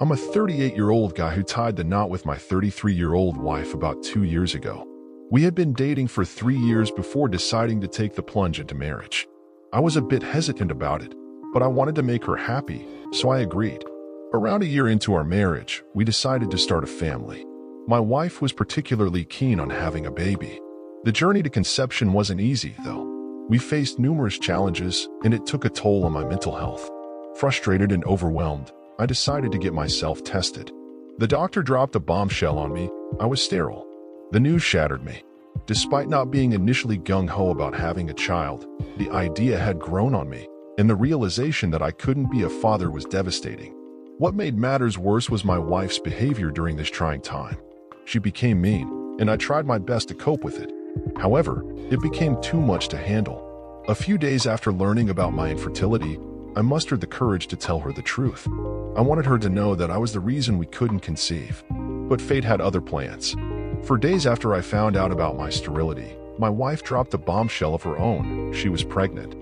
I'm a 38-year-old guy who tied the knot with my 33-year-old wife about 2 years ago. We had been dating for 3 years before deciding to take the plunge into marriage. I was a bit hesitant about it, but I wanted to make her happy, so I agreed. Around a year into our marriage, we decided to start a family. My wife was particularly keen on having a baby. The journey to conception wasn't easy, though. We faced numerous challenges, and it took a toll on my mental health. Frustrated and overwhelmed, I decided to get myself tested. The doctor dropped a bombshell on me. I was sterile. The news shattered me. Despite not being initially gung-ho about having a child, the idea had grown on me, and the realization that I couldn't be a father was devastating. What made matters worse was my wife's behavior during this trying time. She became mean, and I tried my best to cope with it. However, it became too much to handle. A few days after learning about my infertility, I mustered the courage to tell her the truth. I wanted her to know that I was the reason we couldn't conceive. But fate had other plans. For days after I found out about my sterility, my wife dropped a bombshell of her own. She was pregnant.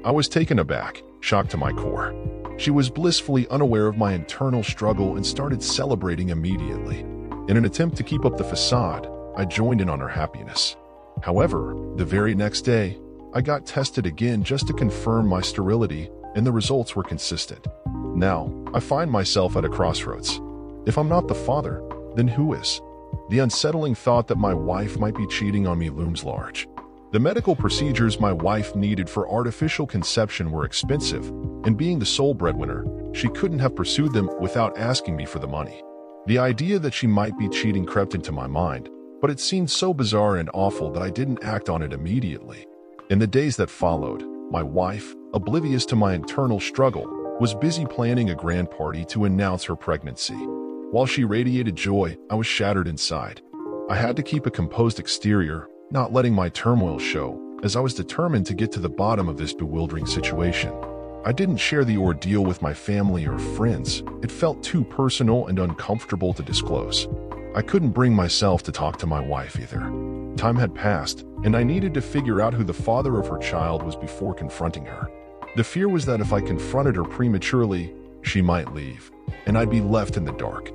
I was taken aback, shocked to my core. She was blissfully unaware of my internal struggle and started celebrating immediately. In an attempt to keep up the facade, I joined in on her happiness. However, the very next day, I got tested again just to confirm my sterility, and the results were consistent. Now, I find myself at a crossroads. If I'm not the father, then who is? The unsettling thought that my wife might be cheating on me looms large. The medical procedures my wife needed for artificial conception were expensive, and being the sole breadwinner, she couldn't have pursued them without asking me for the money. The idea that she might be cheating crept into my mind, but it seemed so bizarre and awful that I didn't act on it immediately. In the days that followed, my wife, oblivious to my internal struggle, was busy planning a grand party to announce her pregnancy. While she radiated joy, I was shattered inside. I had to keep a composed exterior, not letting my turmoil show, as I was determined to get to the bottom of this bewildering situation. I didn't share the ordeal with my family or friends. It felt too personal and uncomfortable to disclose. I couldn't bring myself to talk to my wife either. Time had passed, and I needed to figure out who the father of her child was before confronting her. The fear was that if I confronted her prematurely, she might leave, and I'd be left in the dark.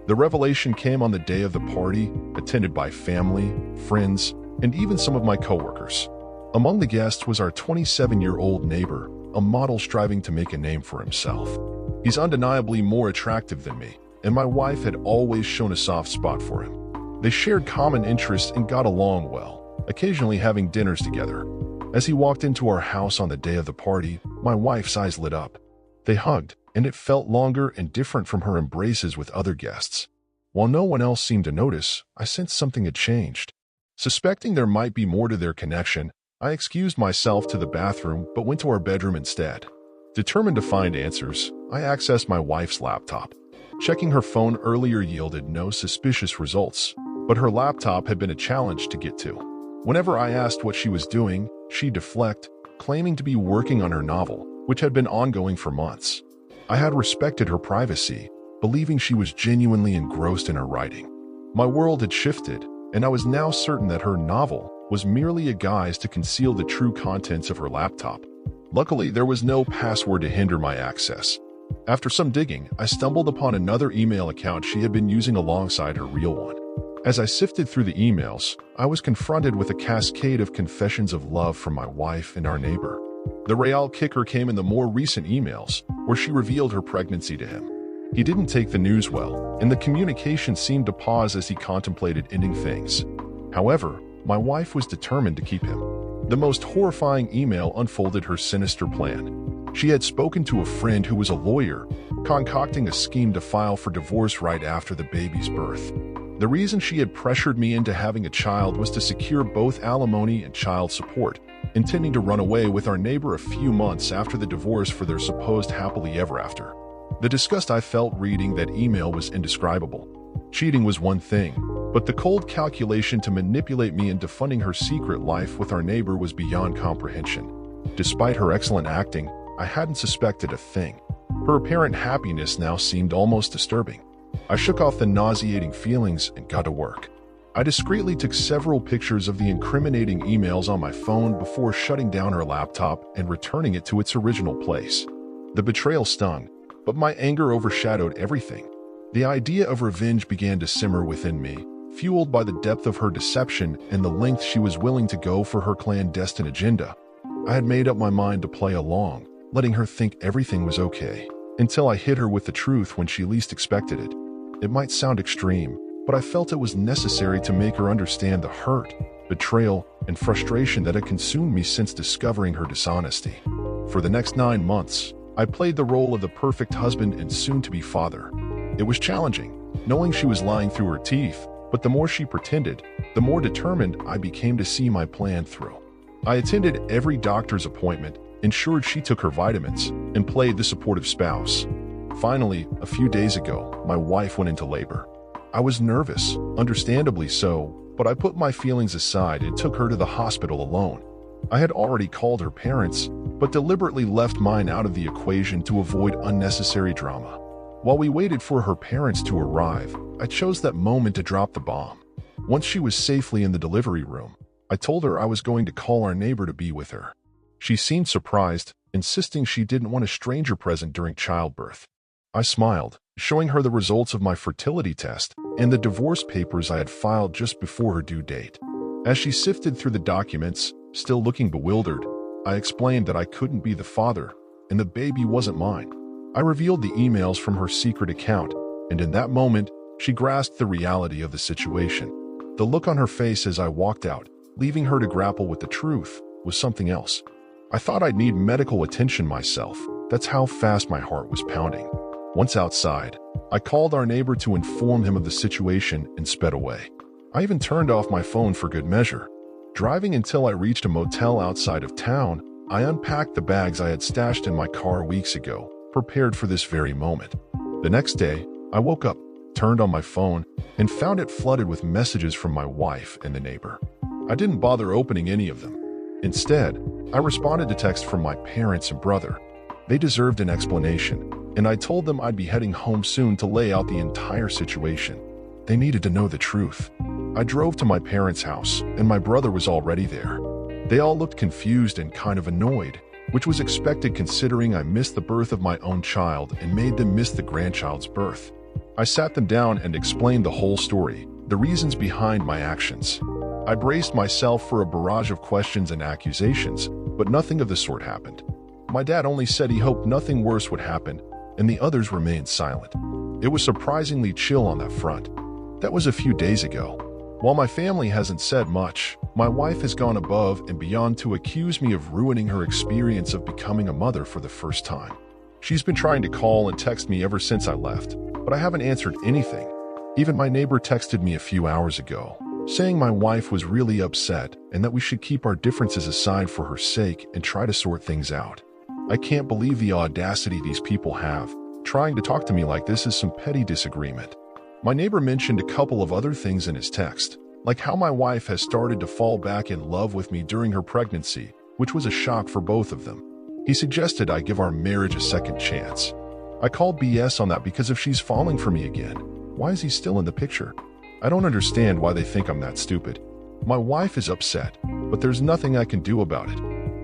The revelation came on the day of the party, attended by family, friends, and even some of my coworkers. Among the guests was our 27-year-old neighbor, a model striving to make a name for himself. He's undeniably more attractive than me, and my wife had always shown a soft spot for him. They shared common interests and got along well, occasionally having dinners together. As he walked into our house on the day of the party, my wife's eyes lit up. They hugged, and it felt longer and different from her embraces with other guests. While no one else seemed to notice, I sensed something had changed. Suspecting there might be more to their connection, I excused myself to the bathroom but went to our bedroom instead. Determined to find answers, I accessed my wife's laptop. Checking her phone earlier yielded no suspicious results, but her laptop had been a challenge to get to. Whenever I asked what she was doing, she'd deflect, claiming to be working on her novel, which had been ongoing for months. I had respected her privacy, believing she was genuinely engrossed in her writing. My world had shifted, and I was now certain that her novel was merely a guise to conceal the true contents of her laptop. Luckily, there was no password to hinder my access. After some digging, I stumbled upon another email account she had been using alongside her real one. As I sifted through the emails, I was confronted with a cascade of confessions of love from my wife and our neighbor. The real kicker came in the more recent emails, where she revealed her pregnancy to him. He didn't take the news well, and the communication seemed to pause as he contemplated ending things. However, my wife was determined to keep him. The most horrifying email unfolded her sinister plan. She had spoken to a friend who was a lawyer, concocting a scheme to file for divorce right after the baby's birth. The reason she had pressured me into having a child was to secure both alimony and child support, intending to run away with our neighbor a few months after the divorce for their supposed happily ever after. The disgust I felt reading that email was indescribable. Cheating was one thing, but the cold calculation to manipulate me into funding her secret life with our neighbor was beyond comprehension. Despite her excellent acting, I hadn't suspected a thing. Her apparent happiness now seemed almost disturbing. I shook off the nauseating feelings and got to work. I discreetly took several pictures of the incriminating emails on my phone before shutting down her laptop and returning it to its original place. The betrayal stung, but my anger overshadowed everything. The idea of revenge began to simmer within me, fueled by the depth of her deception and the length she was willing to go for her clandestine agenda. I had made up my mind to play along, letting her think everything was okay, until I hit her with the truth when she least expected it. It might sound extreme, but I felt it was necessary to make her understand the hurt, betrayal, and frustration that had consumed me since discovering her dishonesty. For the next 9 months, I played the role of the perfect husband and soon-to-be father. It was challenging, knowing she was lying through her teeth, but the more she pretended, the more determined I became to see my plan through. I attended every doctor's appointment, ensured she took her vitamins, and played the supportive spouse. Finally, a few days ago, my wife went into labor. I was nervous, understandably so, but I put my feelings aside and took her to the hospital alone. I had already called her parents, but deliberately left mine out of the equation to avoid unnecessary drama. While we waited for her parents to arrive, I chose that moment to drop the bomb. Once she was safely in the delivery room, I told her I was going to call our neighbor to be with her. She seemed surprised, insisting she didn't want a stranger present during childbirth. I smiled, showing her the results of my fertility test and the divorce papers I had filed just before her due date. As she sifted through the documents, still looking bewildered, I explained that I couldn't be the father, and the baby wasn't mine. I revealed the emails from her secret account, and in that moment, she grasped the reality of the situation. The look on her face as I walked out, leaving her to grapple with the truth, was something else. I thought I'd need medical attention myself. That's how fast my heart was pounding. Once outside, I called our neighbor to inform him of the situation and sped away. I even turned off my phone for good measure. Driving until I reached a motel outside of town, I unpacked the bags I had stashed in my car weeks ago, prepared for this very moment. The next day, I woke up, turned on my phone, and found it flooded with messages from my wife and the neighbor. I didn't bother opening any of them. Instead, I responded to texts from my parents and brother. They deserved an explanation, and I told them I'd be heading home soon to lay out the entire situation. They needed to know the truth. I drove to my parents' house, and my brother was already there. They all looked confused and kind of annoyed, which was expected considering I missed the birth of my own child and made them miss the grandchild's birth. I sat them down and explained the whole story, the reasons behind my actions. I braced myself for a barrage of questions and accusations, but nothing of the sort happened. My dad only said he hoped nothing worse would happen, and the others remained silent. It was surprisingly chill on that front. That was a few days ago. While my family hasn't said much, my wife has gone above and beyond to accuse me of ruining her experience of becoming a mother for the first time. She's been trying to call and text me ever since I left, but I haven't answered anything. Even my neighbor texted me a few hours ago, saying my wife was really upset and that we should keep our differences aside for her sake and try to sort things out. I can't believe the audacity these people have. Trying to talk to me like this is some petty disagreement. My neighbor mentioned a couple of other things in his text, like how my wife has started to fall back in love with me during her pregnancy, which was a shock for both of them. He suggested I give our marriage a second chance. I called BS on that because if she's falling for me again, why is he still in the picture? I don't understand why they think I'm that stupid. My wife is upset, but there's nothing I can do about it.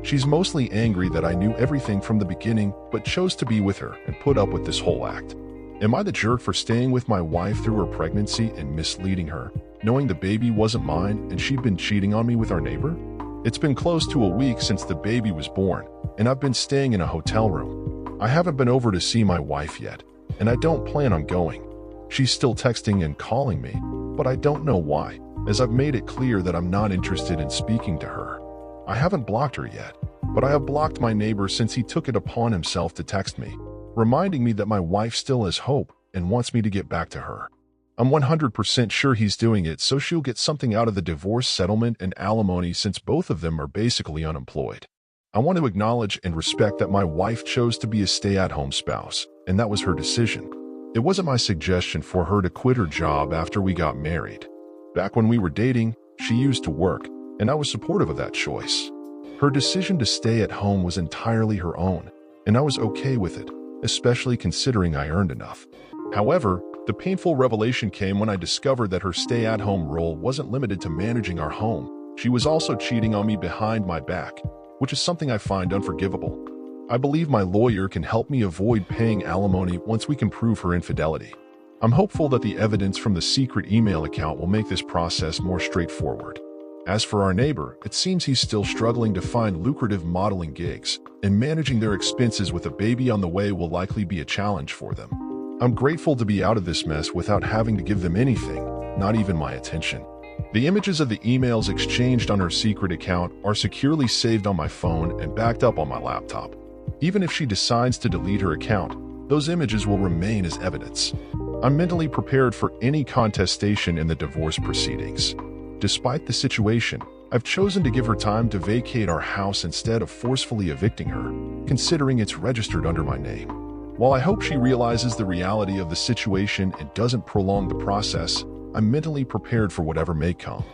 She's mostly angry that I knew everything from the beginning but chose to be with her and put up with this whole act. Am I the jerk for staying with my wife through her pregnancy and misleading her, knowing the baby wasn't mine and she'd been cheating on me with our neighbor? It's been close to a week since the baby was born, and I've been staying in a hotel room. I haven't been over to see my wife yet, and I don't plan on going. She's still texting and calling me, but I don't know why, as I've made it clear that I'm not interested in speaking to her. I haven't blocked her yet, but I have blocked my neighbor since he took it upon himself to text me, reminding me that my wife still has hope and wants me to get back to her. I'm 100% sure he's doing it so she'll get something out of the divorce settlement and alimony since both of them are basically unemployed. I want to acknowledge and respect that my wife chose to be a stay-at-home spouse, and that was her decision. It wasn't my suggestion for her to quit her job after we got married. Back when we were dating, she used to work, and I was supportive of that choice. Her decision to stay at home was entirely her own, and I was okay with it, especially considering I earned enough. However, the painful revelation came when I discovered that her stay-at-home role wasn't limited to managing our home. She was also cheating on me behind my back, which is something I find unforgivable. I believe my lawyer can help me avoid paying alimony once we can prove her infidelity. I'm hopeful that the evidence from the secret email account will make this process more straightforward. As for our neighbor, it seems he's still struggling to find lucrative modeling gigs, and managing their expenses with a baby on the way will likely be a challenge for them. I'm grateful to be out of this mess without having to give them anything, not even my attention. The images of the emails exchanged on her secret account are securely saved on my phone and backed up on my laptop. Even if she decides to delete her account, those images will remain as evidence. I'm mentally prepared for any contestation in the divorce proceedings. Despite the situation, I've chosen to give her time to vacate our house instead of forcefully evicting her, considering it's registered under my name. While I hope she realizes the reality of the situation and doesn't prolong the process, I'm mentally prepared for whatever may come.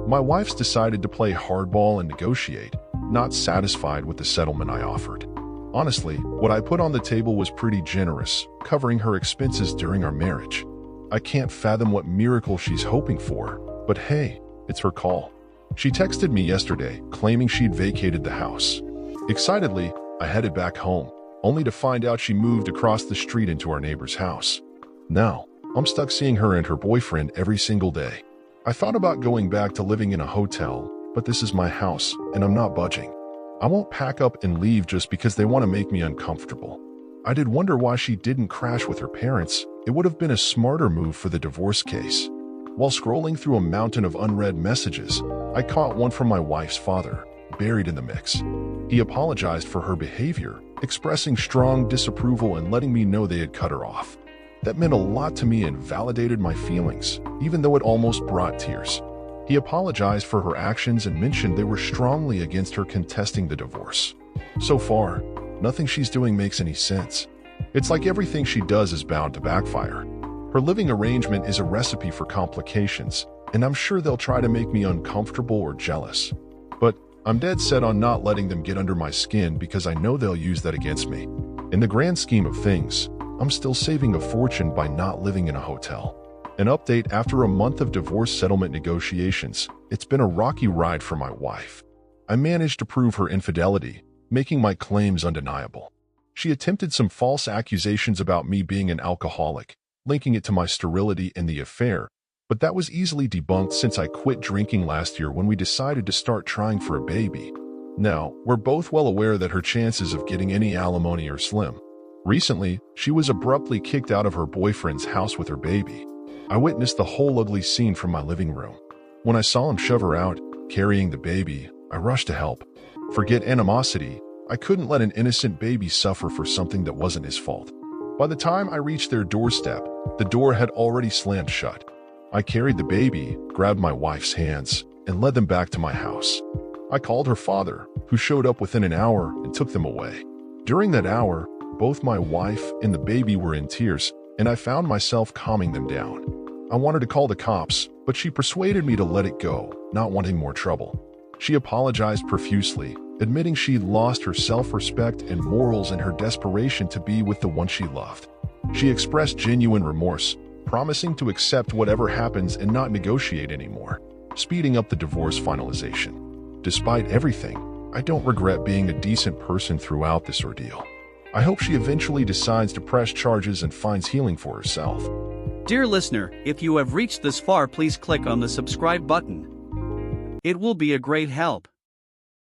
My wife's decided to play hardball and negotiate, not satisfied with the settlement I offered. Honestly, what I put on the table was pretty generous, covering her expenses during our marriage. I can't fathom what miracle she's hoping for, but hey, it's her call. She texted me yesterday, claiming she'd vacated the house. Excitedly, I headed back home, only to find out she moved across the street into our neighbor's house. Now, I'm stuck seeing her and her boyfriend every single day. I thought about going back to living in a hotel, but this is my house, and I'm not budging. I won't pack up and leave just because they want to make me uncomfortable. I did wonder why she didn't crash with her parents. It would have been a smarter move for the divorce case. While scrolling through a mountain of unread messages, I caught one from my wife's father, buried in the mix. He apologized for her behavior, expressing strong disapproval and letting me know they had cut her off. That meant a lot to me and validated my feelings, even though it almost brought tears. He apologized for her actions and mentioned they were strongly against her contesting the divorce. So far, nothing she's doing makes any sense. It's like everything she does is bound to backfire. Her living arrangement is a recipe for complications, and I'm sure they'll try to make me uncomfortable or jealous. But I'm dead set on not letting them get under my skin because I know they'll use that against me. In the grand scheme of things, I'm still saving a fortune by not living in a hotel. An update: after a month of divorce settlement negotiations, it's been a rocky ride for my wife. I managed to prove her infidelity, making my claims undeniable. She attempted some false accusations about me being an alcoholic, linking it to my sterility in the affair, but that was easily debunked since I quit drinking last year when we decided to start trying for a baby. Now, we're both well aware that her chances of getting any alimony are slim. Recently, she was abruptly kicked out of her boyfriend's house with her baby. I witnessed the whole ugly scene from my living room. When I saw him shove her out, carrying the baby, I rushed to help. Forget animosity, I couldn't let an innocent baby suffer for something that wasn't his fault. By the time I reached their doorstep, the door had already slammed shut. I carried the baby, grabbed my wife's hands, and led them back to my house. I called her father, who showed up within an hour and took them away. During that hour, both my wife and the baby were in tears, and I found myself calming them down. I wanted to call the cops, but she persuaded me to let it go, not wanting more trouble. She apologized profusely, admitting she'd lost her self-respect and morals in her desperation to be with the one she loved. She expressed genuine remorse, promising to accept whatever happens and not negotiate anymore, speeding up the divorce finalization. Despite everything, I don't regret being a decent person throughout this ordeal. I hope she eventually decides to press charges and finds healing for herself. Dear listener, if you have reached this far, please click on the subscribe button. It will be a great help.